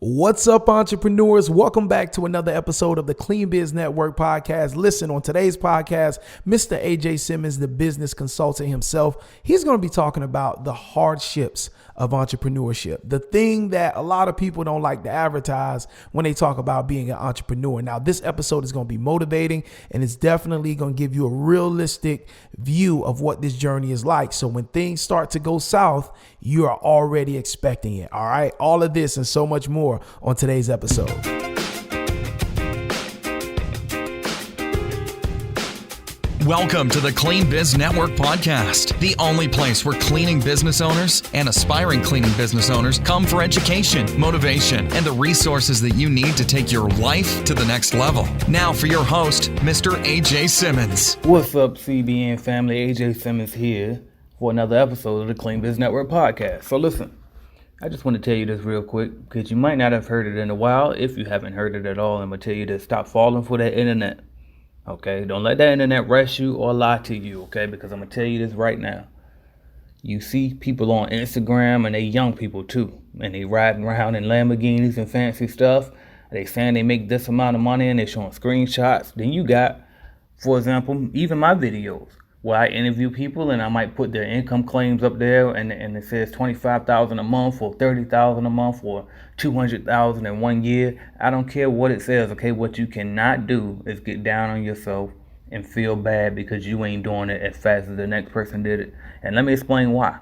What's up, entrepreneurs? Welcome back to another episode of the Clean Biz Network podcast. Listen, on today's podcast, Mr. AJ Simmons, the business consultant himself, he's going to be talking about the hardships of entrepreneurship, the thing that a lot of people don't like to advertise when they talk about being an entrepreneur. Now, this episode is going to be motivating, and it's definitely going to give you a realistic view of what this journey is like. So when things start to go south, you are already expecting it. All right. All of this and so much more on today's episode. Welcome to the Clean Biz Network podcast, the only place where cleaning business owners and aspiring cleaning business owners come for education, motivation, and the resources that you need to take your life to the next level. Now for your host, Mr. AJ Simmons. What's up, CBN family? AJ Simmons here for another episode of the Clean Biz Network podcast. So listen, I just want to tell you this real quick because you might not have heard it in a while. If you haven't heard it at all, I'm going to tell you to stop falling for that internet. Okay, don't let that internet rush you or lie to you, okay? Because I'm going to tell you this right now. You see people on Instagram, and they young people too, and they riding around in Lamborghinis and fancy stuff. They saying they make this amount of money, and they showing screenshots. Then you got, for example, even my videos where I interview people, and I might put their income claims up there, and it says $25,000 a month, or $30,000 a month, or $200,000 in 1 year. I don't care what it says, okay? What you cannot do is get down on yourself and feel bad because you ain't doing it as fast as the next person did it. And let me explain why.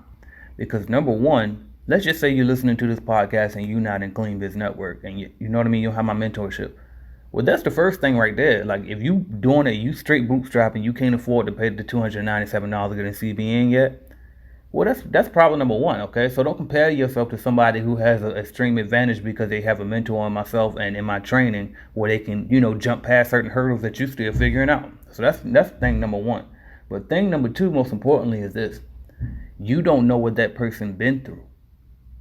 Because number one, let's just say you're listening to this podcast and you're not in Clean Biz Network, and you know what I mean? You don't have my mentorship. Well, that's the first thing right there. Like, if you doing it, you straight bootstrapping, you can't afford to pay the $297 to get in CBN yet. Well, that's problem number one, okay? So don't compare yourself to somebody who has an extreme advantage because they have a mentor in myself and in my training where they can, jump past certain hurdles that you're still figuring out. So that's thing number one. But thing number two, most importantly, is this. You don't know what that person been through.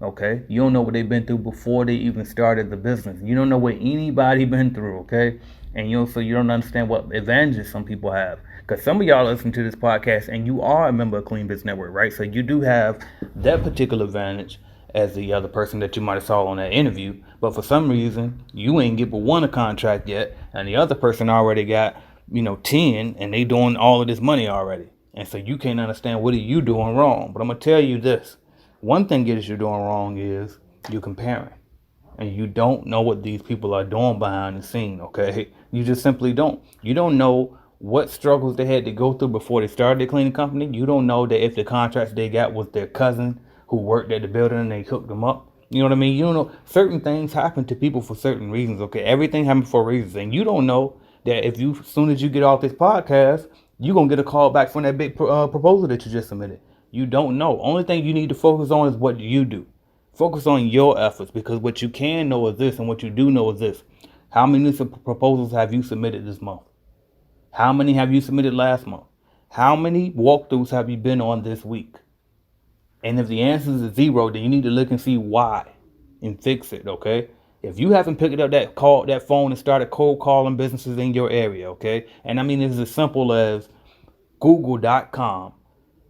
Okay, you don't know what they've been through before they even started the business. You don't know what anybody been through, okay? And so you don't understand what advantages some people have. Because some of y'all listen to this podcast and you are a member of Clean Biz Network, right? So you do have that particular advantage as the other person that you might have saw on that interview. But for some reason, you ain't get but one a contract yet, and the other person already got, 10, and they doing all of this money already. And so you can't understand what are you doing wrong. But I'm going to tell you this. One thing that you're doing wrong is you're comparing. And you don't know what these people are doing behind the scene, okay? You just simply don't. You don't know what struggles they had to go through before they started their cleaning company. You don't know that if the contracts they got was their cousin who worked at the building and they hooked them up. You know what I mean? You don't know. Certain things happen to people for certain reasons, okay? Everything happens for reasons. And you don't know that as soon as you get off this podcast, you're going to get a call back from that big proposal that you just submitted. You don't know. Only thing you need to focus on is what you do. Focus on your efforts, because what you can know is this, and what you do know is this. How many proposals have you submitted this month? How many have you submitted last month? How many walkthroughs have you been on this week? And if the answer is 0, then you need to look and see why and fix it, okay? If you haven't picked up that phone and started cold calling businesses in your area, okay? And I mean, it's as simple as Google.com.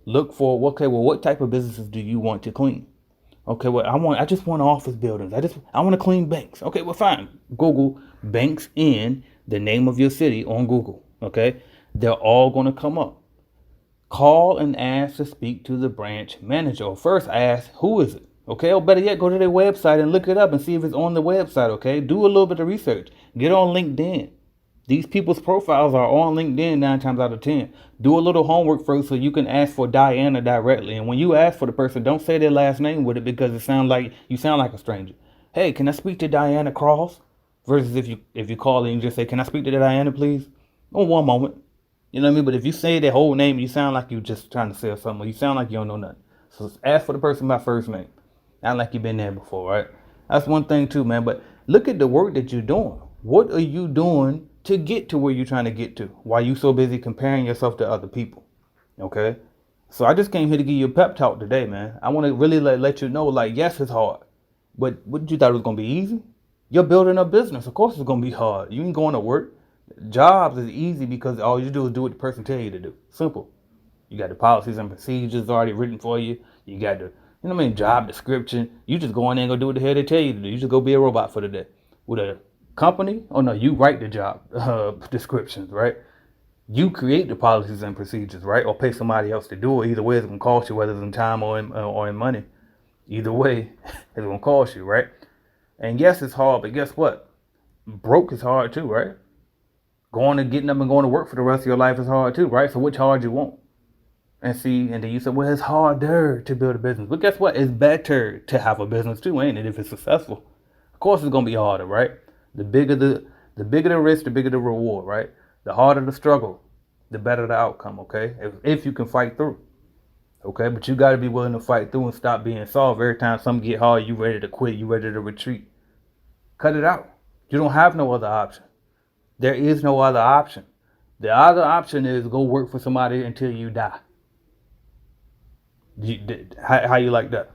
Look for, okay, well, what type of businesses do you want to clean? Okay, well, I just want office buildings. I want to clean banks. Okay, well, fine. Google banks in the name of your city on Google. Okay, they're all going to come up. Call and ask to speak to the branch manager. Or first ask, who is it? Okay, or better yet, go to their website and look it up and see if it's on the website. Okay, do a little bit of research. Get on LinkedIn. These people's profiles are on LinkedIn 9 times out of 10. Do a little homework first so you can ask for Diana directly. And when you ask for the person, don't say their last name with it because you sound like a stranger. Hey, can I speak to Diana Cross? Versus if you call and you just say, can I speak to Diana, please? Oh, one moment. You know what I mean? But if you say their whole name, you sound like you're just trying to sell something. You sound like you don't know nothing. So ask for the person by first name. Not like you've been there before, right? That's one thing too, man. But look at the work that you're doing. What are you doing to get to where you're trying to get to? Why you so busy comparing yourself to other people? Okay? So I just came here to give you a pep talk today, man. I want to really let you know, like, yes, it's hard. But what you thought it was going to be easy? You're building a business. Of course it's going to be hard. You ain't going to work. Jobs is easy because all you do is do what the person tell you to do. Simple. You got the policies and procedures already written for you. You got the you know what I mean, job description. You just go in there and go do what the hell they tell you to do. You just go be a robot for the day. With a company, oh no, you write the job descriptions, right? You create the policies and procedures, right? Or pay somebody else to do it. Either way, it's gonna cost you, whether it's in time or in money. Either way, it's gonna cost you, right? And yes, it's hard, but guess what? Broke is hard too, right? Getting up and going to work for the rest of your life is hard too, right? So which hard you want? And then you say, well, it's harder to build a business. But guess what? It's better to have a business too, ain't it? If it's successful, of course it's gonna be harder, right? The bigger the risk, the bigger the reward, right? The harder the struggle, the better the outcome. Okay, if you can fight through. Okay, but you got to be willing to fight through and stop being soft. Every time something get hard, you ready to quit, you ready to retreat. Cut it out. You don't have no other option. There is no other option. The other option is go work for somebody until you die. How you like that?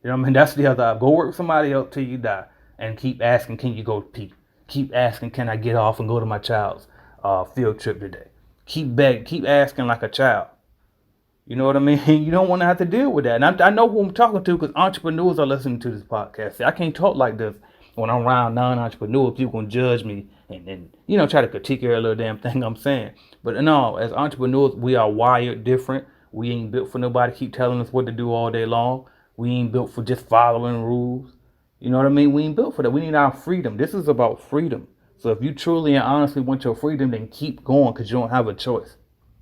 You know what I mean? That's the other option. Go work for somebody else till you die, and keep asking, can you go pee? Keep asking, can I get off and go to my child's field trip today? Keep asking like a child. You know what I mean? You don't want to have to deal with that. And I know who I'm talking to because entrepreneurs are listening to this podcast. See, I can't talk like this when I'm around non-entrepreneurs. People can judge me and try to critique every little damn thing I'm saying. But no, as entrepreneurs, we are wired different. We ain't built for nobody to keep telling us what to do all day long. We ain't built for just following rules. You know what I mean? We ain't built for that. We need our freedom. This is about freedom. So if you truly and honestly want your freedom, then keep going because you don't have a choice.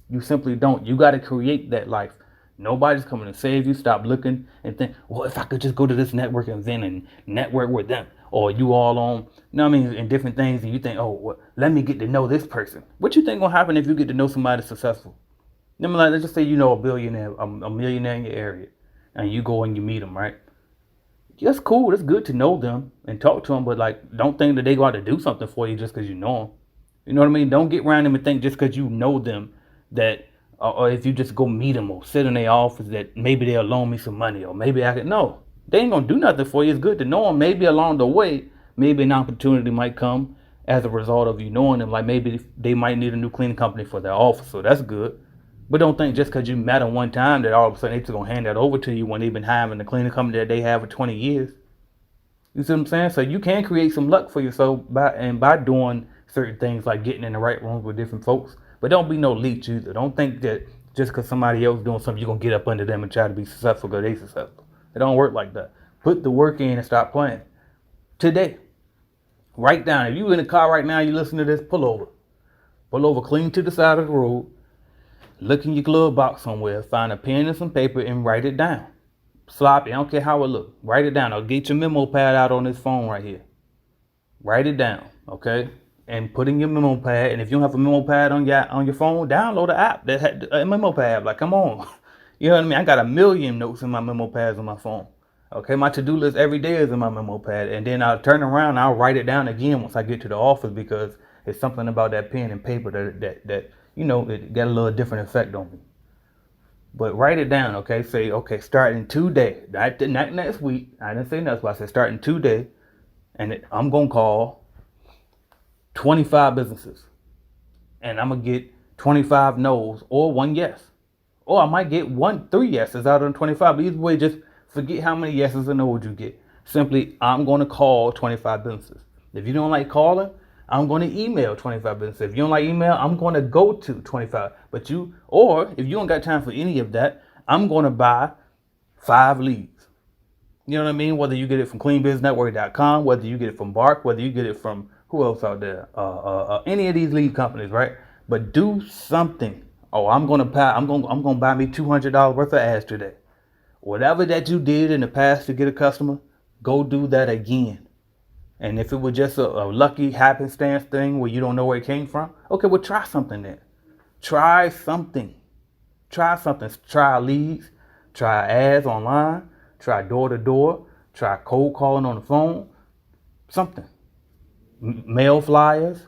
You simply don't. You got to create that life. Nobody's coming to save you. Stop looking and think, well, if I could just go to this network event and network with them, or you all on, in different things, and you think, oh, well, let me get to know this person. What you think gonna happen if you get to know somebody successful? Let's just say you know a billionaire, a millionaire in your area, and you go and you meet them, right? That's cool. It's good to know them and talk to them, but don't think that they go out to do something for you just because you know them. You know what I mean? Don't get around them and think just because you know them that, or if you just go meet them or sit in their office that maybe they'll loan me some money or maybe I could. No, they ain't gonna do nothing for you. It's good to know them. Maybe along the way, maybe an opportunity might come as a result of you knowing them. Like maybe they might need a new cleaning company for their office, so that's good. But don't think just because you met them one time that all of a sudden they're just gonna hand that over to you when they've been having the cleaning company that they have for 20 years. You see what I'm saying? So you can create some luck for yourself by doing certain things like getting in the right rooms with different folks. But don't be no leech either. Don't think that just because somebody else doing something, you're going to get up under them and try to be successful because they successful. It don't work like that. Put the work in and stop playing. Today, write down. If you in the car right now, you listen to this, pull over. Pull over clean to the side of the road. Look in your glove box somewhere. Find a pen and some paper and write it down. Sloppy. I don't care how it look. Write it down. Or get your memo pad out on this phone right here. Write it down. Okay? And put in your memo pad, and if you don't have a memo pad on your phone, download an app that had a memo pad. Like, come on, you know what I mean? I got 1 million notes in my memo pads on my phone. Okay, my to-do list every day is in my memo pad, and then I'll turn around and I'll write it down again once I get to the office because it's something about that pen and paper that it got a little different effect on me. But write it down, okay? Say, okay, starting today, not next week. I didn't say next week. I said starting today, and I'm gonna call 25 businesses, and I'm gonna get 25 no's or 1 yes, or I might get 3 yeses out of the 25. But either way, just forget how many yeses and no's you get. Simply, I'm gonna call 25 businesses. If you don't like calling, I'm gonna email 25 businesses. If you don't like email, I'm gonna go to 25. Or if you don't got time for any of that, I'm gonna buy 5 leads. You know what I mean? Whether you get it from cleanbusinessnetwork.com, whether you get it from Bark, whether you get it from who else out there? Any of these lead companies, right? But do something. Oh, I'm gonna buy me $200 worth of ads today. Whatever that you did in the past to get a customer, go do that again. And if it was just a lucky happenstance thing where you don't know where it came from, okay, well try something then. Try something. Try leads. Try ads online. Try door to door. Try cold calling on the phone. Something. Mail flyers,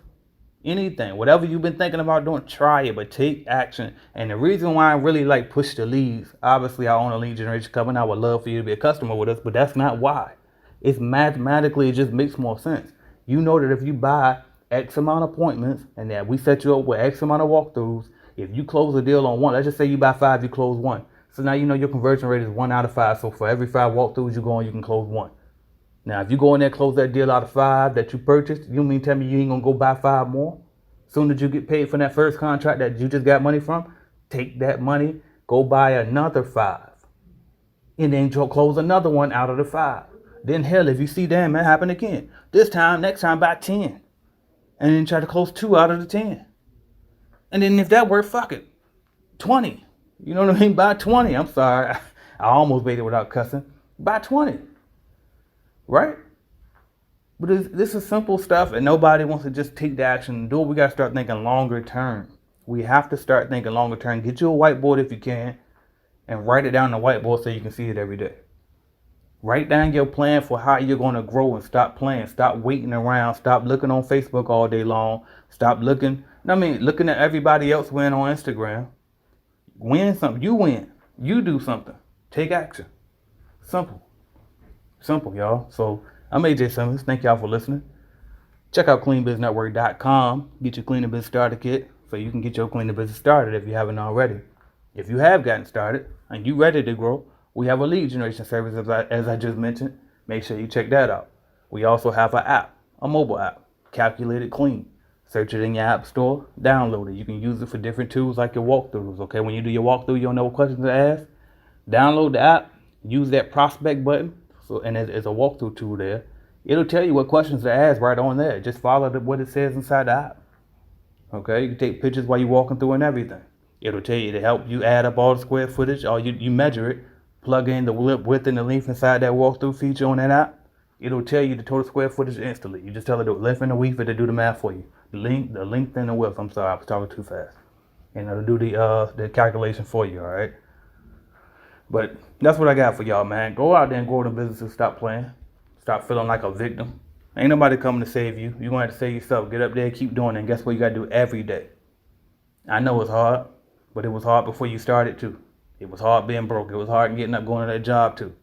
anything, whatever you've been thinking about doing, try it, but take action. And the reason why I really push the leads, obviously I own a lead generation company. I would love for you to be a customer with us, but that's not why. It's mathematically, it just makes more sense. You know that if you buy X amount of appointments and that we set you up with X amount of walkthroughs, if you close a deal on 1, let's just say you buy 5, you close 1. So now you know your conversion rate is 1 out of 5. So for every 5 walkthroughs you go on, you can close 1. Now, if you go in there and close that deal out of 5 that you purchased, you mean tell me you ain't gonna go buy 5 more? Soon as you get paid for that first contract that you just got money from, take that money, go buy another 5. And then close another one out of the 5. Then hell, if you see, damn, that happen again. Next time buy 10. And then try to close 2 out of the 10. And then if that works, fuck it. 20. You know what I mean? Buy 20. I'm sorry. I almost made it without cussing. Buy 20. Right? But this is simple stuff, and nobody wants to just take the action and do it. We got to start thinking longer term. We have to start thinking longer term. Get you a whiteboard if you can, and write it down on the whiteboard so you can see it every day. Write down your plan for how you're going to grow and stop playing. Stop waiting around. Stop looking on Facebook all day long. Stop looking at everybody else win on Instagram. Win something. You win. You do something. Take action. Simple. Simple, y'all. So I'm AJ Simmons. Thank y'all for listening. Check out cleanbiznetwork.com. Get your cleaning business starter kit so you can get your cleaning business started if you haven't already. If you have gotten started and you ready to grow, we have a lead generation service as I just mentioned. Make sure you check that out. We also have an app, a mobile app, Calculated Clean. Search it in your app store, download it. You can use it for different tools like your walkthroughs. Okay, when you do your walkthrough, you don't know what questions to ask. Download the app, use that prospect button. So, and it's a walkthrough tool there. It'll tell you what questions to ask right on there. Just follow what it says inside the app. Okay, you can take pictures while you're walking through and everything. It'll tell you to help you add up all the square footage, or you measure it, plug in the width and the length inside that walkthrough feature on that app. It'll tell you the total square footage instantly. You just tell it the length and the width to do the math for you. The length and the width. I'm sorry, I was talking too fast. And it'll do the calculation for you, all right? But that's what I got for y'all, man. Go out there and grow the business and stop playing. Stop feeling like a victim. Ain't nobody coming to save you. You're going to have to save yourself. Get up there, keep doing it. And guess what you got to do every day? I know it's hard, but it was hard before you started too. It was hard being broke. It was hard getting up, going to that job too.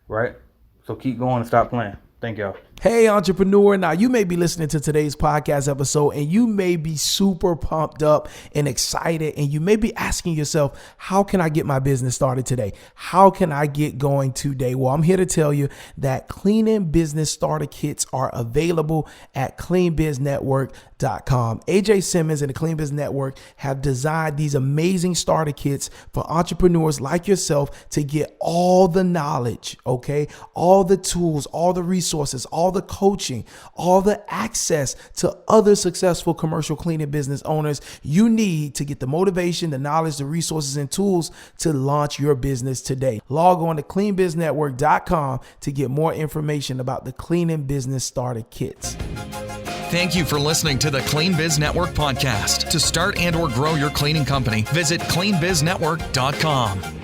Right? So keep going and stop playing. Thank y'all. Hey, entrepreneur. Now, you may be listening to today's podcast episode and you may be super pumped up and excited. And you may be asking yourself, how can I get my business started today? How can I get going today? Well, I'm here to tell you that cleaning business starter kits are available at cleanbiznetwork.com. AJ Simmons and the Clean Biz Network have designed these amazing starter kits for entrepreneurs like yourself to get all the knowledge, okay? All the tools, all the resources, all the coaching, all the access to other successful commercial cleaning business owners you need to get the motivation, the knowledge, the resources, and tools to launch your business today. Log on to cleanbiznetwork.com to get more information about the cleaning business starter kits. Thank you for listening to the Clean Biz Network podcast. To start and or grow your cleaning company, visit cleanbiznetwork.com.